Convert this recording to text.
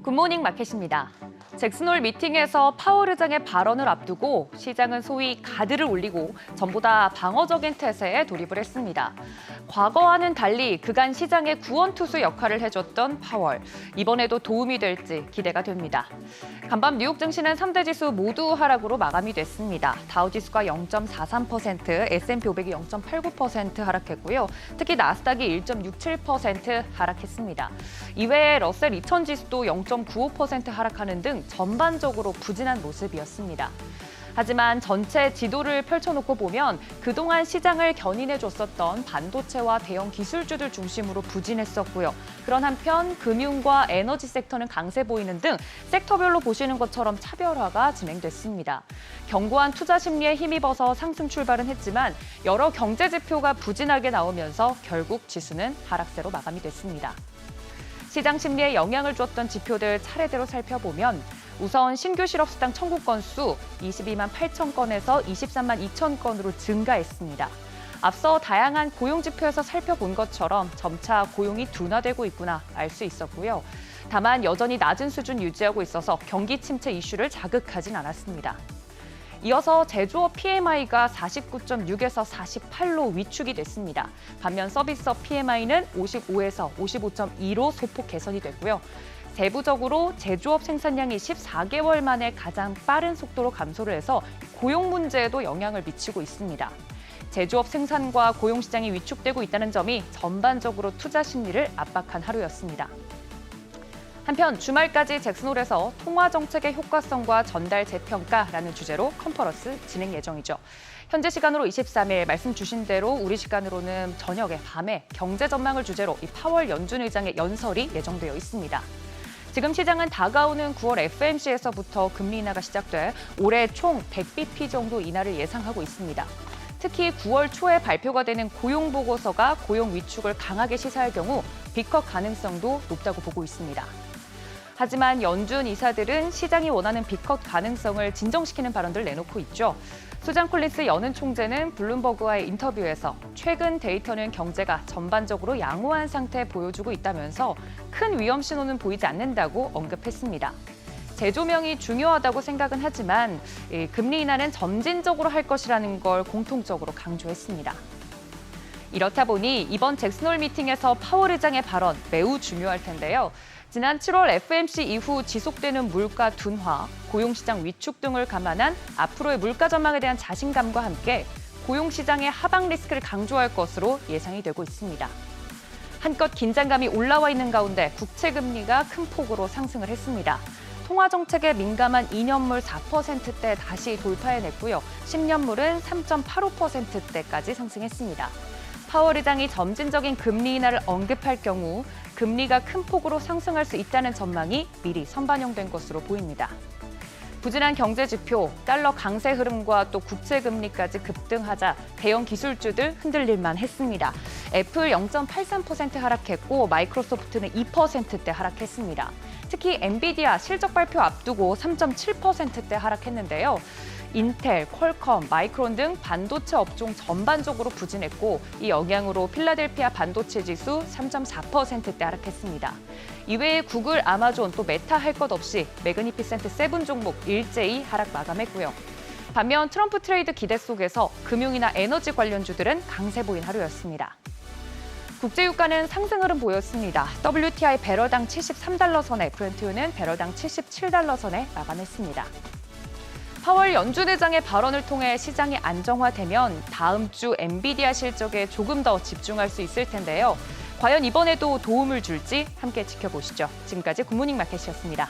굿모닝 마켓입니다. 잭슨홀 미팅에서 파월 의장의 발언을 앞두고 시장은 소위 가드를 올리고 전보다 방어적인 태세에 돌입을 했습니다. 과거와는 달리 그간 시장의 구원투수 역할을 해줬던 파월. 이번에도 도움이 될지 기대가 됩니다. 간밤 뉴욕 증시는 3대 지수 모두 하락으로 마감이 됐습니다. 다우지수가 0.43%, S&P 500이 0.89% 하락했고요. 특히 나스닥이 1.67% 하락했습니다. 이외에 러셀 2000 지수도 0.95% 하락하는 등 전반적으로 부진한 모습이었습니다. 하지만 전체 지도를 펼쳐놓고 보면 그동안 시장을 견인해줬었던 반도체와 대형 기술주들 중심으로 부진했었고요. 그런 한편 금융과 에너지 섹터는 강세 보이는 등 섹터별로 보시는 것처럼 차별화가 진행됐습니다. 견고한 투자 심리에 힘입어서 상승 출발은 했지만 여러 경제 지표가 부진하게 나오면서 결국 지수는 하락세로 마감이 됐습니다. 시장 심리에 영향을 줬던 지표들 차례대로 살펴보면 우선 신규 실업수당 청구 건수 22만 8천 건에서 23만 2천 건으로 증가했습니다. 앞서 다양한 고용 지표에서 살펴본 것처럼 점차 고용이 둔화되고 있구나 알 수 있었고요. 다만 여전히 낮은 수준 유지하고 있어서 경기 침체 이슈를 자극하진 않았습니다. 이어서 제조업 PMI가 49.6에서 48로 위축이 됐습니다. 반면 서비스업 PMI는 55에서 55.2로 소폭 개선이 됐고요. 세부적으로 제조업 생산량이 14개월 만에 가장 빠른 속도로 감소를 해서 고용 문제에도 영향을 미치고 있습니다. 제조업 생산과 고용 시장이 위축되고 있다는 점이 전반적으로 투자 심리를 압박한 하루였습니다. 한편 주말까지 잭슨홀에서 통화 정책의 효과성과 전달 재평가라는 주제로 컨퍼런스 진행 예정이죠. 현재 시간으로 23일 말씀 주신 대로 우리 시간으로는 저녁에 밤에 경제 전망을 주제로 이 파월 연준 의장의 연설이 예정되어 있습니다. 지금 시장은 다가오는 9월 FOMC에서부터 금리 인하가 시작돼 올해 총 100bp 정도 인하를 예상하고 있습니다. 특히 9월 초에 발표가 되는 고용 보고서가 고용 위축을 강하게 시사할 경우 B컷 가능성도 높다고 보고 있습니다. 하지만 연준 이사들은 시장이 원하는 B컷 가능성을 진정시키는 발언들을 내놓고 있죠. 수잔 콜린스 연은 총재는 블룸버그와의 인터뷰에서 최근 데이터는 경제가 전반적으로 양호한 상태 보여주고 있다면서 큰 위험 신호는 보이지 않는다고 언급했습니다. 재조명이 중요하다고 생각은 하지만 금리 인하는 점진적으로 할 것이라는 걸 공통적으로 강조했습니다. 이렇다 보니 이번 잭슨홀 미팅에서 파월 의장의 발언 매우 중요할 텐데요. 지난 7월 FOMC 이후 지속되는 물가 둔화, 고용시장 위축 등을 감안한 앞으로의 물가 전망에 대한 자신감과 함께 고용시장의 하방 리스크를 강조할 것으로 예상이 되고 있습니다. 한껏 긴장감이 올라와 있는 가운데 국채금리가 큰 폭으로 상승을 했습니다. 통화정책에 민감한 2년물 4%대 다시 돌파해냈고요. 10년물은 3.85%대까지 상승했습니다. 파월 의장이 점진적인 금리 인하를 언급할 경우 금리가 큰 폭으로 상승할 수 있다는 전망이 미리 선반영된 것으로 보입니다. 부진한 경제 지표, 달러 강세 흐름과 또 국채 금리까지 급등하자 대형 기술주들 흔들릴만 했습니다. 애플 0.83% 하락했고 마이크로소프트는 2%대 하락했습니다. 특히 엔비디아 실적 발표 앞두고 3.7%대 하락했는데요. 인텔, 퀄컴, 마이크론 등 반도체 업종 전반적으로 부진했고 이 영향으로 필라델피아 반도체 지수 3.4%대 하락했습니다. 이외에 구글, 아마존, 또 메타 할 것 없이 매그니피센트 7 종목 일제히 하락 마감했고요. 반면 트럼프 트레이드 기대 속에서 금융이나 에너지 관련주들은 강세 보인 하루였습니다. 국제유가는 상승 흐름 보였습니다. WTI 배럴당 73달러 선에 브렌트유는 배럴당 77달러 선에 마감했습니다. 파월 연준 의장의 발언을 통해 시장이 안정화되면 다음 주 엔비디아 실적에 조금 더 집중할 수 있을 텐데요. 과연 이번에도 도움을 줄지 함께 지켜보시죠. 지금까지 굿모닝 마켓이었습니다.